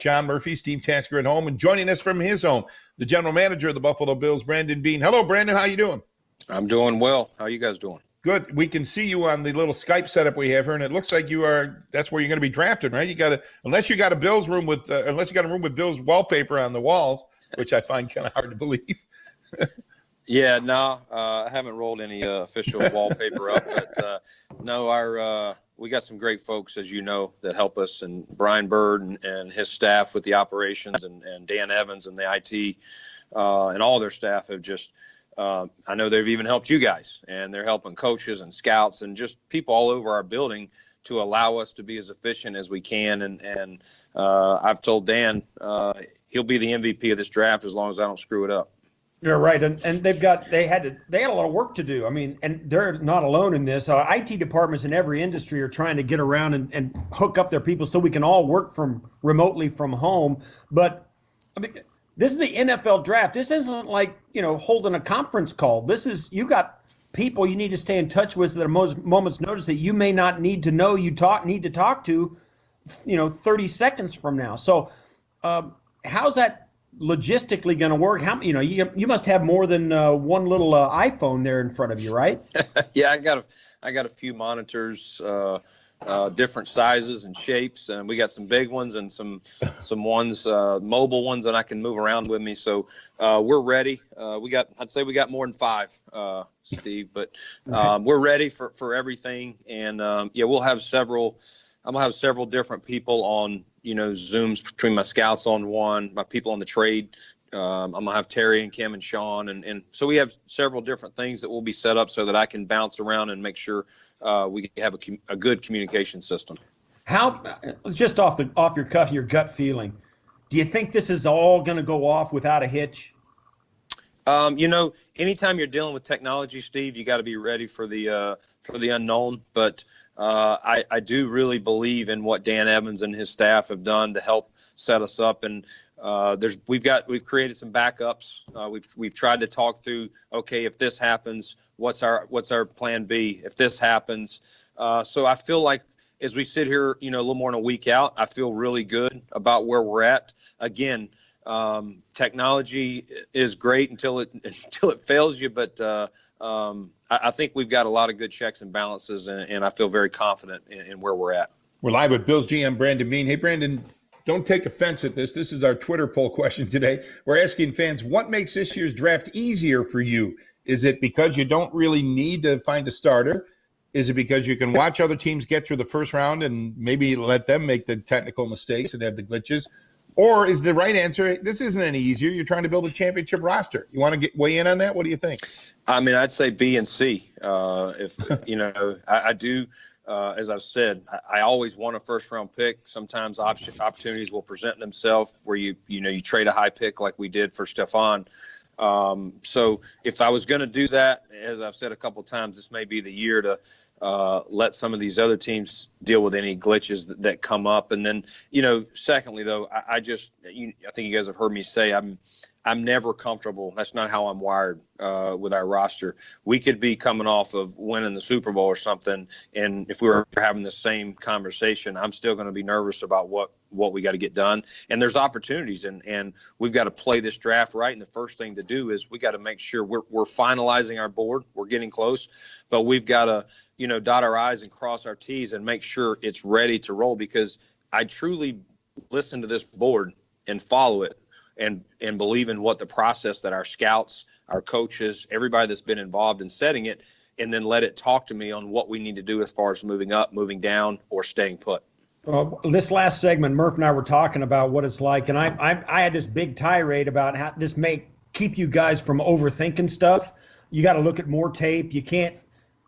John Murphy, Steve Tasker at home, and joining us from his home, the general manager of the Buffalo Bills, Brandon Beane. Hello, Brandon. How you doing? I'm doing well. How are you guys doing? Good. We can see you on the little Skype setup we have here, and it looks like that's where you're going to be drafted, right? Unless you got a room with Bills wallpaper on the walls, which I find kind of hard to believe. Yeah, no, I haven't rolled any official wallpaper up, but no, we got some great folks, as you know, that help us, and Brian Bird and his staff with the operations, and Dan Evans and the IT, and all their staff have just. I know they've even helped you guys, and they're helping coaches and scouts and just people all over our building to allow us to be as efficient as we can. And I've told Dan he'll be the MVP of this draft as long as I don't screw it up. You're right, and they had a lot of work to do. I mean, and they're not alone in this. IT departments in every industry are trying to get around and hook up their people so we can all work remotely from home. But I mean, this is the NFL draft. This isn't like, holding a conference call. This is, you got people you need to stay in touch with at a moment's notice that you may not need to know need to talk to, 30 seconds from now. So how's that logistically going to work? You must have more than one little iPhone there in front of you, right? Yeah, I got a few monitors, different sizes and shapes, and we got some big ones and some ones, mobile ones that I can move around with me. So we're ready. I'd say we got more than 5, Steve, but we're ready for everything. And we'll have several. I'm gonna have several different people on Zooms between my scouts on one, my people on the trade. I'm gonna have Terry and Kim and Sean, and so we have several different things that will be set up so that I can bounce around and make sure we have a good communication system. How, just off your cuff, your gut feeling, do you think this is all going to go off without a hitch? Anytime you're dealing with technology, Steve, you got to be ready for the unknown. But I do really believe in what Dan Evans and his staff have done to help set us up. And we've created some backups. We've tried to talk through, okay, if this happens, what's our plan B if this happens? So I feel like as we sit here, a little more than a week out, I feel really good about where we're at. Again, technology is great until it fails you, but I think we've got a lot of good checks and balances, and I feel very confident in where we're at. We're live with Bills GM Brandon Beane. Hey, Brandon, don't take offense at this. This is our Twitter poll question today. We're asking fans, what makes this year's draft easier for you? Is it because you don't really need to find a starter? Is it because you can watch other teams get through the first round and maybe let them make the technical mistakes and have the glitches? Or is the right answer, this isn't any easier, you're trying to build a championship roster? You want to weigh in on that? What do you think? I mean, I'd say B and C. I do, as I've said, I always want a first-round pick. Sometimes opportunities will present themselves where you trade a high pick like we did for Stephon. So if I was going to do that, as I've said a couple of times, this may be the year to let some of these other teams deal with any glitches that come up. And then, secondly, though, I think you guys have heard me say I'm never comfortable. That's not how I'm wired with our roster. We could be coming off of winning the Super Bowl or something, and if we were having the same conversation, I'm still going to be nervous about what we got to get done. And there's opportunities, and we've got to play this draft right. And the first thing to do is we got to make sure we're finalizing our board. We're getting close, but we've got to dot our I's and cross our T's and make sure it's ready to roll, because I truly listen to this board and follow it and believe in what the process that our scouts, our coaches, everybody that's been involved in setting it, and then let it talk to me on what we need to do as far as moving up, moving down, or staying put. This last segment, Murph and I were talking about what it's like, and I had this big tirade about how this may keep you guys from overthinking stuff. You got to look at more tape. You can't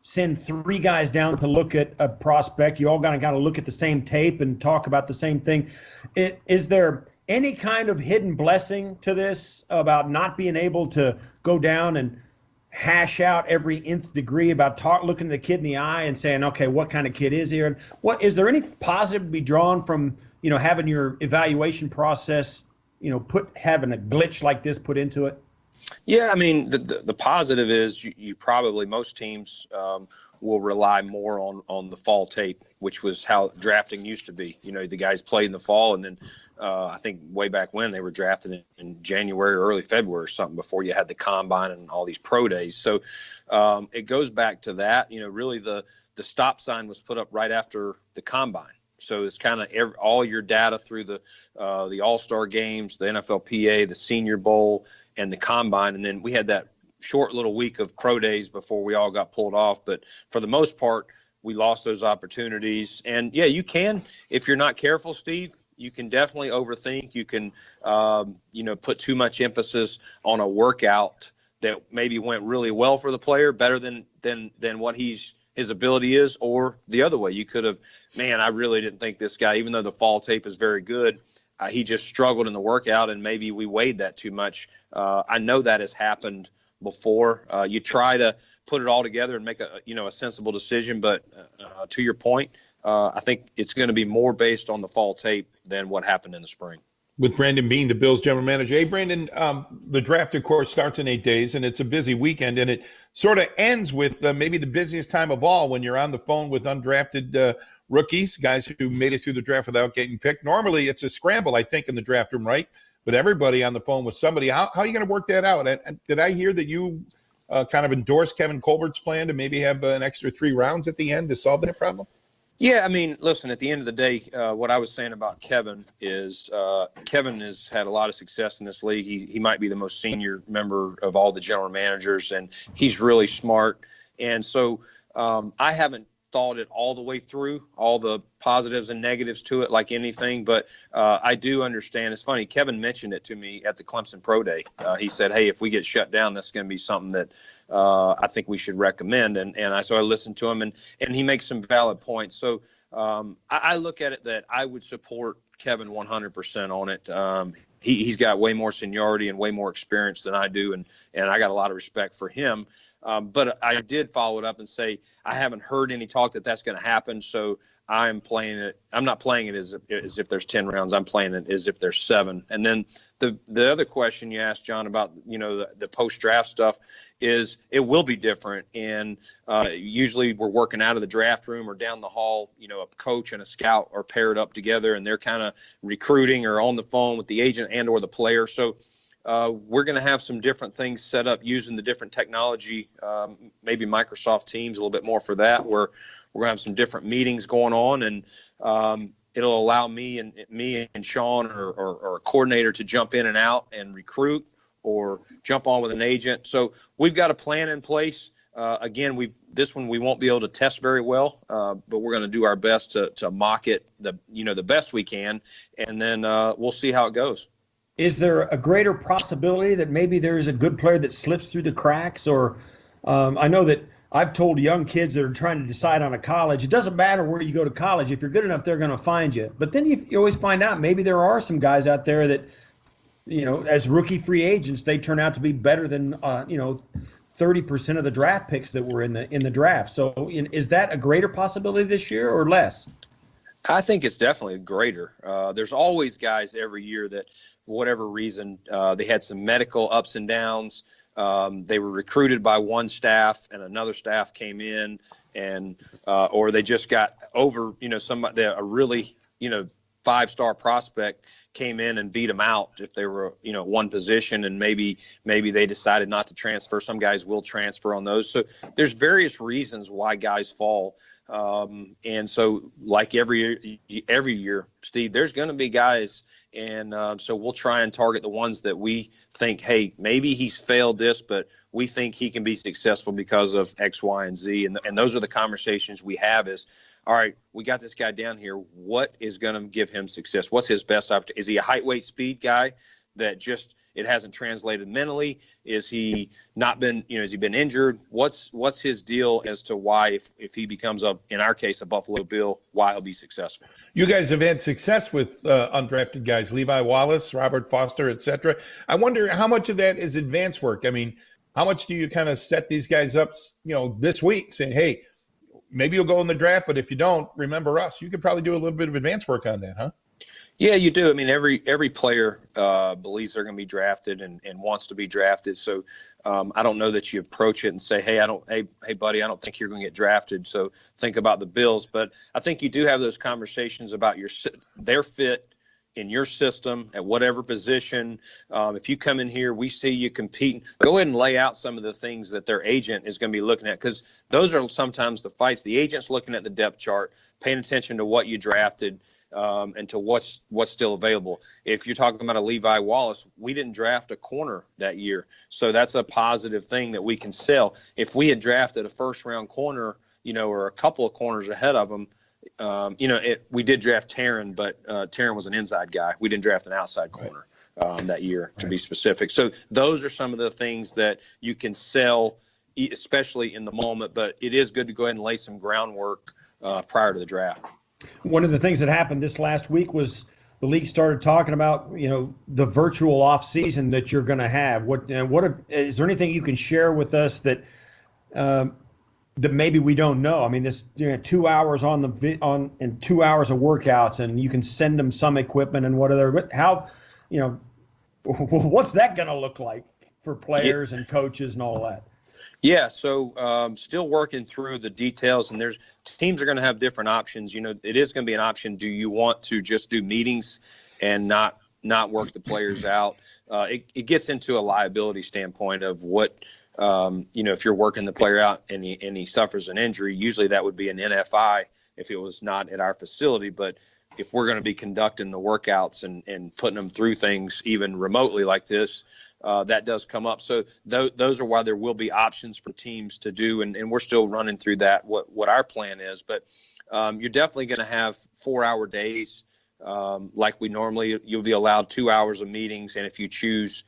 send 3 guys down to look at a prospect. You all got to look at the same tape and talk about the same thing. Is there any kind of hidden blessing to this about not being able to go down and hash out every nth degree about looking the kid in the eye and saying, okay, what kind of kid is he? And is there any positive to be drawn from, having your evaluation process, having a glitch like this put into it? Yeah, I mean, the positive is you probably, most teams will rely more on the fall tape, which was how drafting used to be. The guys played in the fall, and then I think way back when they were drafted in January or early February or something before you had the combine and all these pro days. So it goes back to that. Really the stop sign was put up right after the combine. So it's kind of all your data through the All-Star games, the NFLPA, the Senior Bowl, and the combine. And then we had that short little week of pro days before we all got pulled off. But for the most part, we lost those opportunities. And, yeah, you can, if you're not careful, Steve, you can definitely overthink. You can, put too much emphasis on a workout that maybe went really well for the player, better than what his ability is, or the other way. You could have, I really didn't think this guy, even though the fall tape is very good, he just struggled in the workout, and maybe we weighed that too much. I know that has happened before. You try to put it all together and make a sensible decision, but to your point, I think it's going to be more based on the fall tape than what happened in the spring. With Brandon Beane, the Bills general manager. Hey, Brandon, the draft, of course, starts in 8 days, and it's a busy weekend, and it sort of ends with maybe the busiest time of all when you're on the phone with undrafted rookies, guys who made it through the draft without getting picked. Normally, it's a scramble, I think, in the draft room, right? With everybody on the phone with somebody. How are you going to work that out? And did I hear that you kind of endorsed Kevin Colbert's plan to maybe have an extra 3 rounds at the end to solve that problem? Yeah, listen, at the end of the day, what I was saying about Kevin is Kevin has had a lot of success in this league. He might be the most senior member of all the general managers, and he's really smart. And so I haven't thought it all the way through, all the positives and negatives to it like anything, but I do understand. It's funny, Kevin mentioned it to me at the Clemson Pro Day. He said, hey, if we get shut down, that's going to be something that I think we should recommend. So I listened to him, and he makes some valid points. So I look at it that I would support Kevin 100% on it. He's got way more seniority and way more experience than I do, and I got a lot of respect for him. But I did follow it up and say I haven't heard any talk that that's going to happen. So I'm playing it. I'm not playing it as if there's 10 rounds. I'm playing it as if there's 7. And then the other question you asked, John, about the post draft stuff is it will be different. And usually we're working out of the draft room or down the hall. A coach and a scout are paired up together, and they're kind of recruiting or on the phone with the agent and or the player. So we're going to have some different things set up using the different technology, maybe Microsoft Teams a little bit more for that, where we're going to have some different meetings going on, and it'll allow me and Sean or a coordinator to jump in and out and recruit or jump on with an agent. So we've got a plan in place. Again, this one we won't be able to test very well, but we're going to do our best to mock it the best we can, and then we'll see how it goes. Is there a greater possibility that maybe there's a good player that slips through the cracks? Or I know that I've told young kids that are trying to decide on a college, it doesn't matter where you go to college. If you're good enough, they're going to find you. But then you always find out maybe there are some guys out there that, as rookie free agents, they turn out to be better than, 30% of the draft picks that were in the draft. So is that a greater possibility this year or less? I think it's definitely greater. There's always guys every year that, for whatever reason, they had some medical ups and downs. They were recruited by one staff and another staff came in, and or they just got over, somebody, a really, 5-star prospect came in and beat them out if they were, one position, and maybe they decided not to transfer. Some guys will transfer on those. So there's various reasons why guys fall. And so like every year, Steve, there's going to be guys. And so we'll try and target the ones that we think, hey, maybe he's failed this, but we think he can be successful because of X, Y, and Z. And those are the conversations we have is, all right, we got this guy down here. What is going to give him success? What's his best opportunity? Is he a height, weight, speed guy that just it hasn't translated mentally? Is he not been, has he been injured? What's his deal as to why, if he becomes in our case, a Buffalo Bill, why he'll be successful? You guys have had success with undrafted guys, Levi Wallace, Robert Foster, et cetera. I wonder how much of that is advance work. How much do you kind of set these guys up, this week saying, hey, maybe you'll go in the draft, but if you don't, remember us. You could probably do a little bit of advance work on that, huh? Yeah, you do. Every player believes they're going to be drafted and wants to be drafted. So I don't know that you approach it and say, hey, hey, buddy, I don't think you're going to get drafted. So think about the Bills. But I think you do have those conversations about their fit in your system at whatever position. If you come in here, we see you competing. Go ahead and lay out some of the things that their agent is going to be looking at, because those are sometimes the fights. The agent's looking at the depth chart, paying attention to what you drafted, and to what's still available. If you're talking about a Levi Wallace, we didn't draft a corner that year, so that's a positive thing that we can sell. If we had drafted a first-round corner, or a couple of corners ahead of them, we did draft Taryn, but Taryn was an inside guy. We didn't draft an outside corner that year, to be specific. So those are some of the things that you can sell, especially in the moment. But it is good to go ahead and lay some groundwork prior to the draft. One of the things that happened this last week was the league started talking about, the virtual offseason that you're going to have. Is there anything you can share with us that maybe we don't know? I mean, this 2 hours and 2 hours of workouts, and you can send them some equipment and whatever. How, what's that going to look like for players and coaches and all that? Yeah, so still working through the details, and teams are going to have different options. It is going to be an option. Do you want to just do meetings and not work the players out? It gets into a liability standpoint of what, if you're working the player out and he suffers an injury, usually that would be an NFI if it was not at our facility. But if we're going to be conducting the workouts and putting them through things even remotely like this, that does come up. So those are why there will be options for teams to do, and we're still running through that, what our plan is. But you're definitely going to have 4-hour days like we normally. You'll be allowed 2 hours of meetings, and if you choose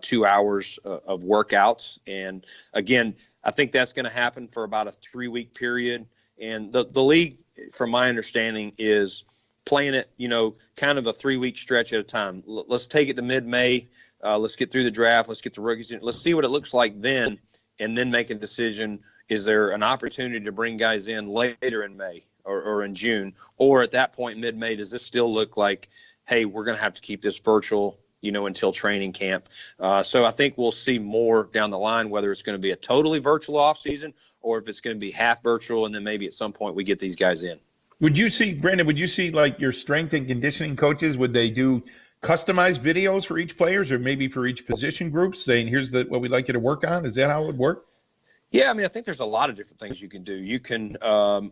2 hours of workouts. And again, I think that's going to happen for about a 3-week period. And the league, from my understanding, is playing it, kind of a 3-week stretch at a time. Let's take it to mid-May. Let's get through the draft. Let's get the rookies in. Let's see what it looks like then, and then make a decision. Is there an opportunity to bring guys in later in May or in June? Or at that point, mid-May, does this still look like, hey, we're going to have to keep this virtual, until training camp? So I think we'll see more down the line, whether it's going to be a totally virtual offseason or if it's going to be half virtual, and then maybe at some point we get these guys in. Brandon, would you see like your strength and conditioning coaches, would they do customized videos for each players or maybe for each position group saying, here's what we'd like you to work on? Is that how it would work? Yeah, I think there's a lot of different things you can do. You can,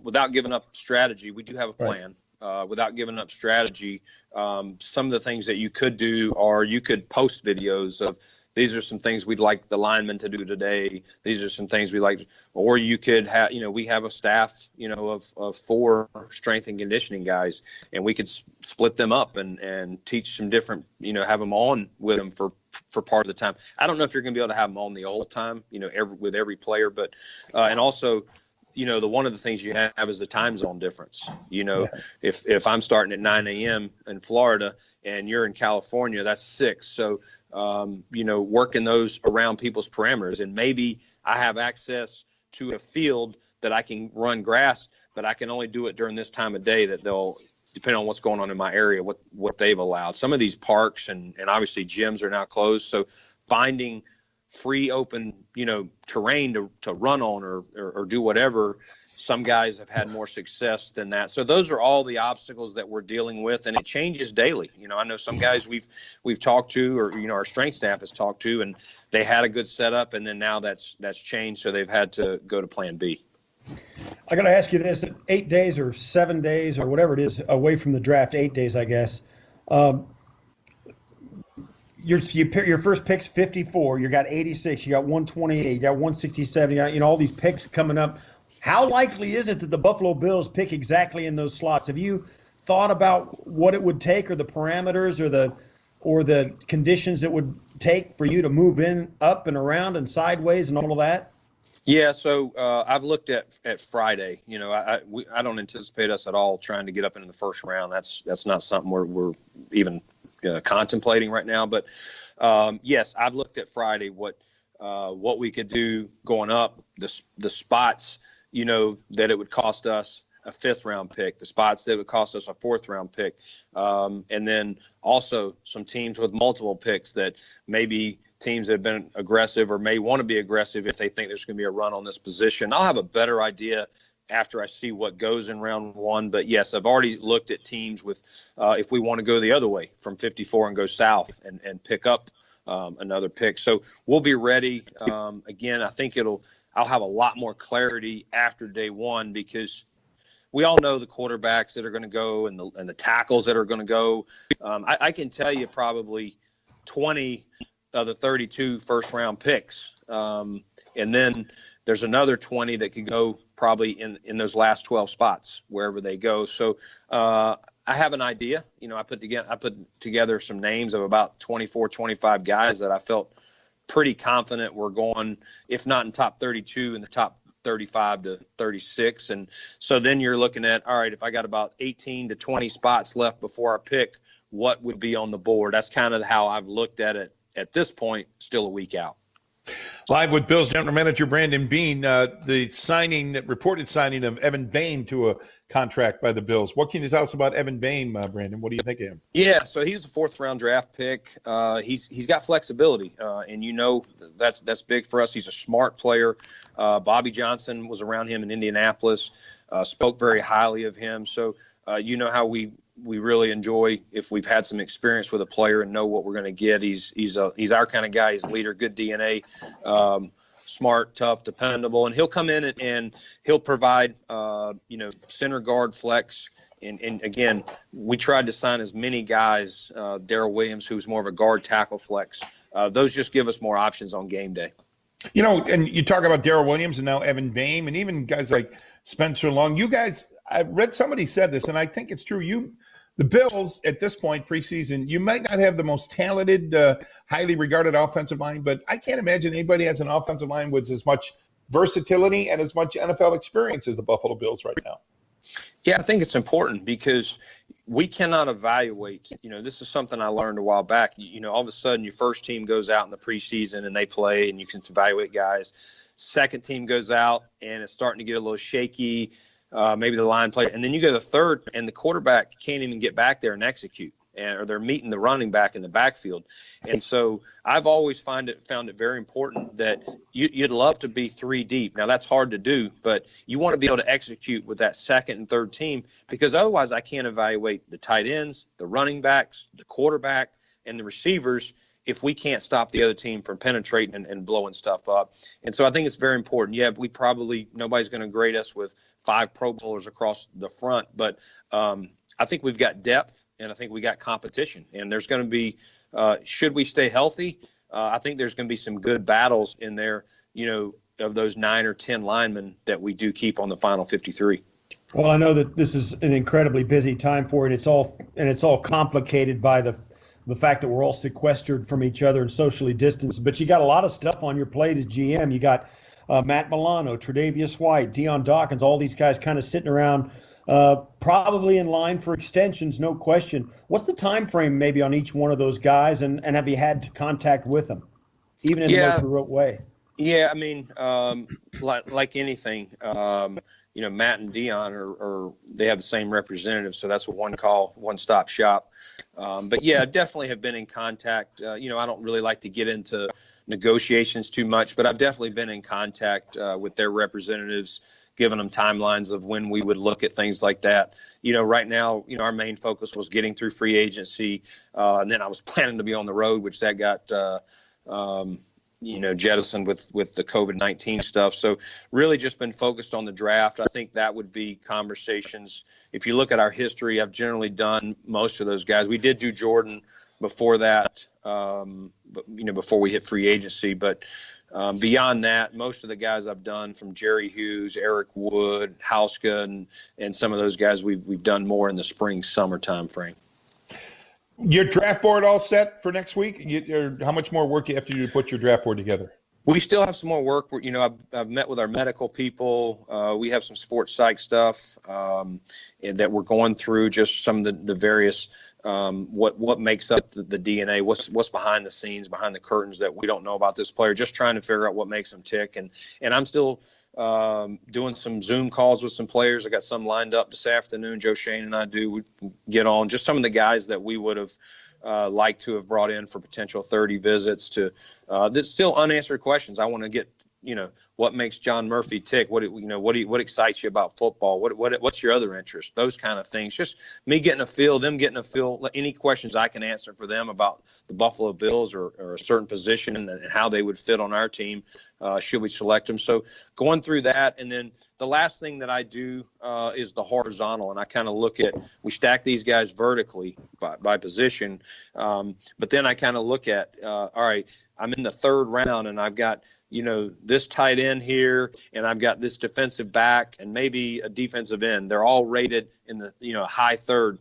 without giving up strategy, we do have a plan. Without giving up strategy, some of the things that you could do are you could post videos of, these are some things we'd like the linemen to do today. These are some things we like, or you could have, we have a staff, of 4 strength and conditioning guys, and we could split them up and teach some different, have them on with them for part of the time. I don't know if you're going to be able to have them on the whole time, with every player, but, and also, one of the things you have is the time zone difference. If I'm starting at 9 a.m. in Florida and you're in California, that's 6. So, working those around people's parameters, and maybe I have access to a field that I can run grass, but I can only do it during this time of day that they'll, depending on what's going on in my area, what they've allowed. Some of these parks and obviously gyms are now closed. So finding free open, terrain to run on or do whatever. Some guys have had more success than that. So those are all the obstacles that we're dealing with, and it changes daily. I know some guys we've talked to, or our strength staff has talked to, and they had a good setup, and then now that's changed, so they've had to go to plan B. I got to ask you this: 8 days or 7 days or whatever it is away from the draft, 8 days, I guess. Your first pick's 54. You got 86. You got 128. You got 167. You got all these picks coming up. How likely is it that the Buffalo Bills pick exactly in those slots? Have you thought about what it would take, or the parameters, or the conditions it would take for you to move in, up and around and sideways and all of that? Yeah, so I've looked at Friday. I don't anticipate us at all trying to get up into the first round. That's not something we're even contemplating right now. But yes, I've looked at Friday what we could do going up, the spots, that it would cost us a 5th round pick, the spots that would cost us a 4th round pick, and then also some teams with multiple picks that maybe teams that have been aggressive or may want to be aggressive if they think there's going to be a run on this position. I'll have a better idea after I see what goes in round one. But yes, I've already looked at teams with if we want to go the other way from 54 and go south and pick up another pick. So we'll be ready. Again, I think I'll have a lot more clarity after day one, because we all know the quarterbacks that are going to go and the tackles that are going to go. I can tell you probably 20 of the 32 first round picks. And then there's another 20 that could go probably in those last 12 spots, wherever they go. So I have an idea. I put together some names of about 24, 25 guys that I felt pretty confident were going, if not in top 32, in the top 35 to 36. And so then you're looking at, all right, if I got about 18 to 20 spots left before I pick, what would be on the board? That's kind of how I've looked at it at this point, still a week out. Live with Bills General Manager Brandon Beane, the reported signing of Evan Bain to a contract by the Bills. What can you tell us about Evan Bain, Brandon? What do you think of him? Yeah, so he was a fourth-round draft pick. He's got flexibility, and that's big for us. He's a smart player. Bobby Johnson was around him in Indianapolis, spoke very highly of him. So how we really enjoy if we've had some experience with a player and know what we're going to get. He's our kind of guy. He's a leader, good DNA, smart, tough, dependable, and he'll come in and he'll provide center guard, flex. And again, we tried to sign as many guys. Darrell Williams, who's more of a guard, tackle, flex. Those just give us more options on game day. And you talk about Darrell Williams and now Evan Bain, and even guys like Spencer Long. You guys, I read somebody said this, and I think it's true. The Bills at this point preseason, you might not have the most talented, highly regarded offensive line, but I can't imagine anybody has an offensive line with as much versatility and as much NFL experience as the Buffalo Bills right now. Yeah, I think it's important because we cannot evaluate. This is something I learned a while back. All of a sudden your first team goes out in the preseason and they play and you can evaluate guys. Second team goes out and it's starting to get a little shaky. Maybe the line player. And then you go to the third and the quarterback can't even get back there and execute. Or they're meeting the running back in the backfield. And so I've always found it very important that you'd love to be three deep. Now, that's hard to do, but you want to be able to execute with that second and third team, because otherwise I can't evaluate the tight ends, the running backs, the quarterback, and the receivers if we can't stop the other team from penetrating and blowing stuff up. And so I think it's very important. Yeah, nobody's going to grade us with 5 Pro Bowlers across the front, but I think we've got depth. And I think we got competition. And there's going to be, should we stay healthy, I think there's going to be some good battles in there, of those 9 or 10 linemen that we do keep on the final 53. Well, I know that this is an incredibly busy time for it. It's all complicated by the fact that we're all sequestered from each other and socially distanced. But you got a lot of stuff on your plate as GM. You got Matt Milano, Tre'Davious White, Deion Dawkins, all these guys kind of sitting around. Probably in line for extensions, no question. What's the time frame maybe on each one of those guys, and have you had contact with them, even in the most remote way? Yeah, I mean, like anything, Matt and Deion are they have the same representative, so that's a one-call, one-stop shop. But yeah, definitely have been in contact. I don't really like to get into negotiations too much, but I've definitely been in contact with their representatives, giving them timelines of when we would look at things like that. Right now, our main focus was getting through free agency. And then I was planning to be on the road, which that got, jettisoned with the COVID-19 stuff. So really just been focused on the draft. I think that would be conversations. If you look at our history, I've generally done most of those guys. We did do Jordan before that, before we hit free agency, but beyond that, most of the guys I've done, from Jerry Hughes, Eric Wood, Hauska, and some of those guys we've done more in the spring, summer time frame. Your draft board all set for next week? How much more work you have to do to put your draft board together? We still have some more work. I've met with our medical people. We have some sports psych stuff that we're going through, just some of the various what makes up the DNA, what's behind the scenes, behind the curtains that we don't know about this player, just trying to figure out what makes them tick. And I'm still doing some Zoom calls with some players. I got some lined up this afternoon. Joe Shane and I we get on just some of the guys that we would have liked to have brought in for potential 30 visits to there's still unanswered questions. I want to get what makes John Murphy tick? What excites you about football? What's your other interest? Those kind of things. Just me getting a feel, them getting a feel. Any questions I can answer for them about the Buffalo Bills or a certain position and how they would fit on our team, should we select them. So going through that, and then the last thing that I do is the horizontal, and I kind of look at, we stack these guys vertically by position, but then I kind of look at, all right, I'm in the third round and I've got, this tight end here, and I've got this defensive back and maybe a defensive end. They're all rated in the, high third.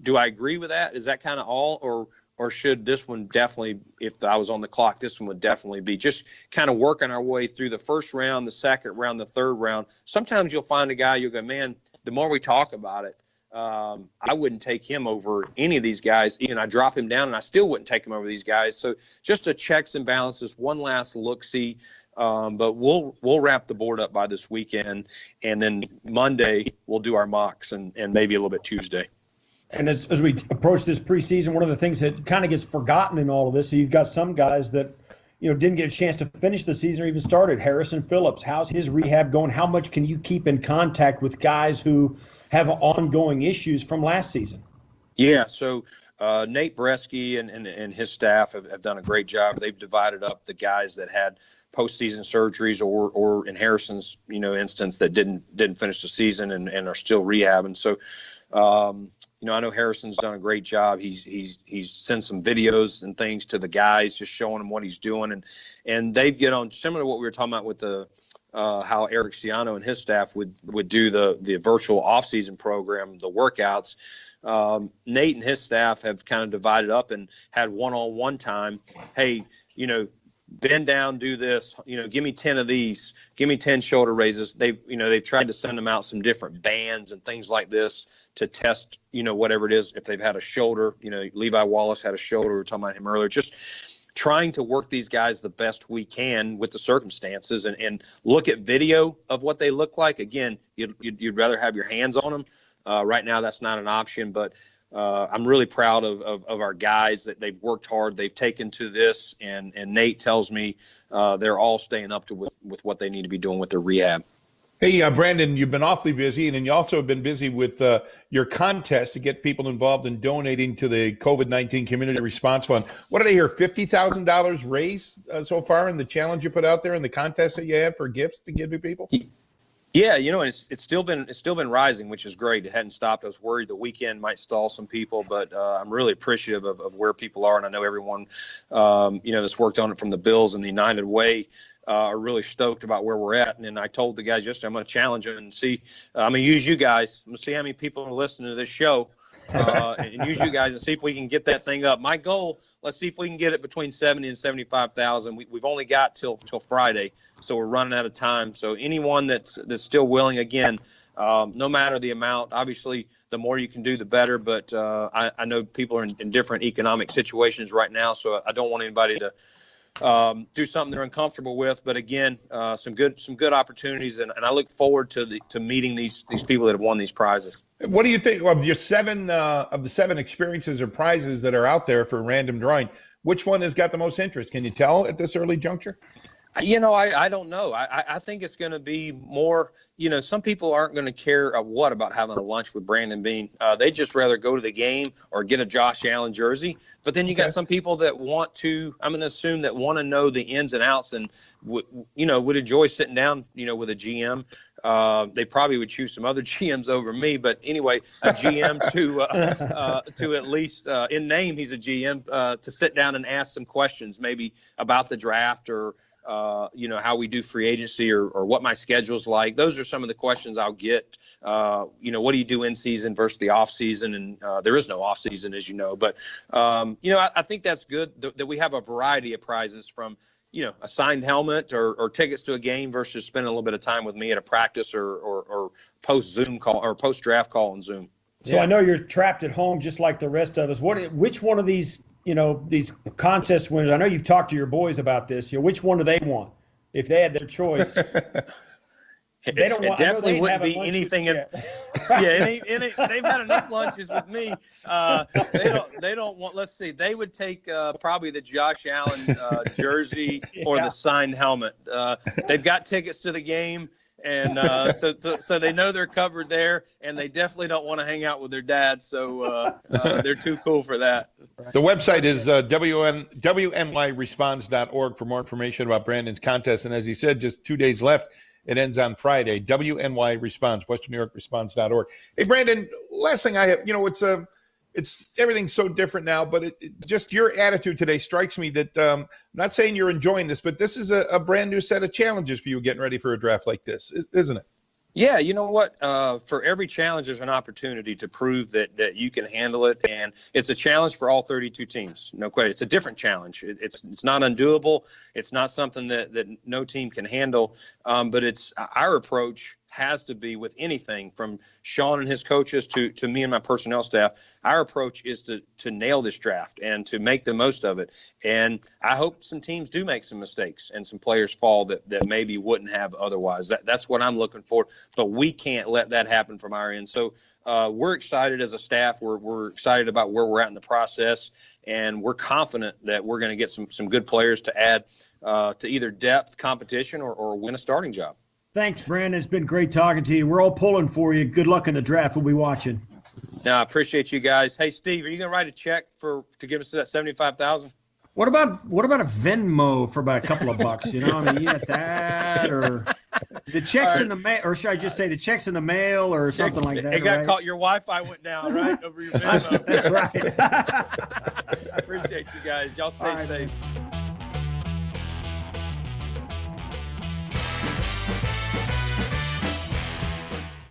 Do I agree with that? Is that kind of all, or should this one definitely, if I was on the clock, this one would definitely be just kind of working our way through the first round, the second round, the third round? Sometimes you'll find a guy, you'll go, man, the more we talk about it, I wouldn't take him over any of these guys. Even I drop him down and I still wouldn't take him over these guys. So just a checks and balances, one last look-see. But we'll wrap the board up by this weekend, and then Monday we'll do our mocks and maybe a little bit Tuesday. And as we approach this preseason, one of the things that kind of gets forgotten in all of this, so you've got some guys that, didn't get a chance to finish the season or even started. Harrison Phillips, how's his rehab going? How much can you keep in contact with guys who have ongoing issues from last season? Yeah, so Nate Bresky and his staff have done a great job. They've divided up the guys that had postseason surgeries or in Harrison's instance that didn't finish the season and are still rehabbing. So I know Harrison's done a great job. He's sent some videos and things to the guys, just showing them what he's doing, and they get on similar to what we were talking about with the how Eric Ciano and his staff would do the virtual offseason program, the workouts. Nate and his staff have kind of divided up and had one-on-one time. Hey, bend down, do this, give me 10 of these, give me 10 shoulder raises. They've tried to send them out some different bands and things like this to test, whatever it is. If they've had a shoulder, Levi Wallace had a shoulder, we were talking about him earlier, just trying to work these guys the best we can with the circumstances and look at video of what they look like. Again, you'd rather have your hands on them. Right now, that's not an option, but I'm really proud of our guys that they've worked hard. They've taken to this, and Nate tells me they're all staying up to with what they need to be doing with their rehab. Hey, Brandon, you've been awfully busy, and then you also have been busy with your contest to get people involved in donating to the COVID-19 Community Response Fund. What did I hear, $50,000 raised so far in the challenge you put out there and the contest that you have for gifts to give to people? Yeah, it's still been rising, which is great. It hadn't stopped. I was worried the weekend might stall some people, but I'm really appreciative of where people are, and I know everyone, that's worked on it from the Bills and the United Way are really stoked about where we're at. And then I told the guys yesterday I'm going to challenge them and see. I'm going to use you guys. I'm going to see how many people are listening to this show. And use you guys and see if we can get that thing up. My goal, let's see if we can get it between 70 and 75,000. We've only got till Friday, so we're running out of time. So anyone that's still willing, again, no matter the amount, obviously the more you can do, the better. But I know people are in different economic situations right now, so I don't want anybody to do something they're uncomfortable with. But again, some good opportunities, and I look forward to meeting these people that have won these prizes. What do you think of your seven experiences or prizes that are out there for random drawing? Which one has got the most interest? Can you tell at this early juncture? I don't know. I think it's going to be more, some people aren't going to care about having a lunch with Brandon Beane. They'd just rather go to the game or get a Josh Allen jersey. But then you got some people that want to, I'm going to assume, that want to know the ins and outs and, would enjoy sitting down, with a GM. They probably would choose some other GMs over me. But anyway, a GM to at least in name, he's a GM, to sit down and ask some questions maybe about the draft or, how we do free agency or what my schedule's like. Those are some of the questions I'll get. What do you do in season versus the off season? And there is no off season, as you know. But, I think that's good that we have a variety of prizes from, a signed helmet or tickets to a game versus spending a little bit of time with me at a practice or post Zoom call or post draft call on Zoom. So I know you're trapped at home just like the rest of us. Which one of these, these contest winners, I know you've talked to your boys about this, which one do they want if they had their choice? They don't want. It definitely wouldn't be lunch anything. with They've had enough lunches with me. They don't want. Let's see. They would take probably the Josh Allen jersey or the signed helmet. They've got tickets to the game. And so they know they're covered there, and they definitely don't want to hang out with their dad. So they're too cool for that. The website is WNYResponds.org for more information about Brandon's contest. And as he said, just 2 days left. It ends on Friday. WNY Responds, Western New York Responds.org. Hey, Brandon, last thing I have, it's everything's so different now, but just your attitude today strikes me that I'm not saying you're enjoying this, but this is a brand new set of challenges for you getting ready for a draft like this, isn't it? Yeah, you know what? For every challenge, there's an opportunity to prove that you can handle it, and it's a challenge for all 32 teams. No question. It's a different challenge. It's not undoable. It's not something that no team can handle. But it's our approach has to be with anything from Sean and his coaches to me and my personnel staff. Our approach is to nail this draft and to make the most of it. And I hope some teams do make some mistakes and some players fall that maybe wouldn't have otherwise. That's what I'm looking for. But we can't let that happen from our end. So we're excited as a staff. We're excited about where we're at in the process. And we're confident that we're going to get some good players to add to either depth, competition, or win a starting job. Thanks, Brandon. It's been great talking to you. We're all pulling for you. Good luck in the draft. We'll be watching. No, I appreciate you guys. Hey, Steve, are you going to write a check to give us that $75,000? What about a Venmo for about a couple of bucks? You got that, or the checks in the mail, or should I just say the checks in the mail, or something like that? It got caught. Your Wi-Fi went down, right, over your Venmo. That's right. I appreciate you guys. Y'all stay safe.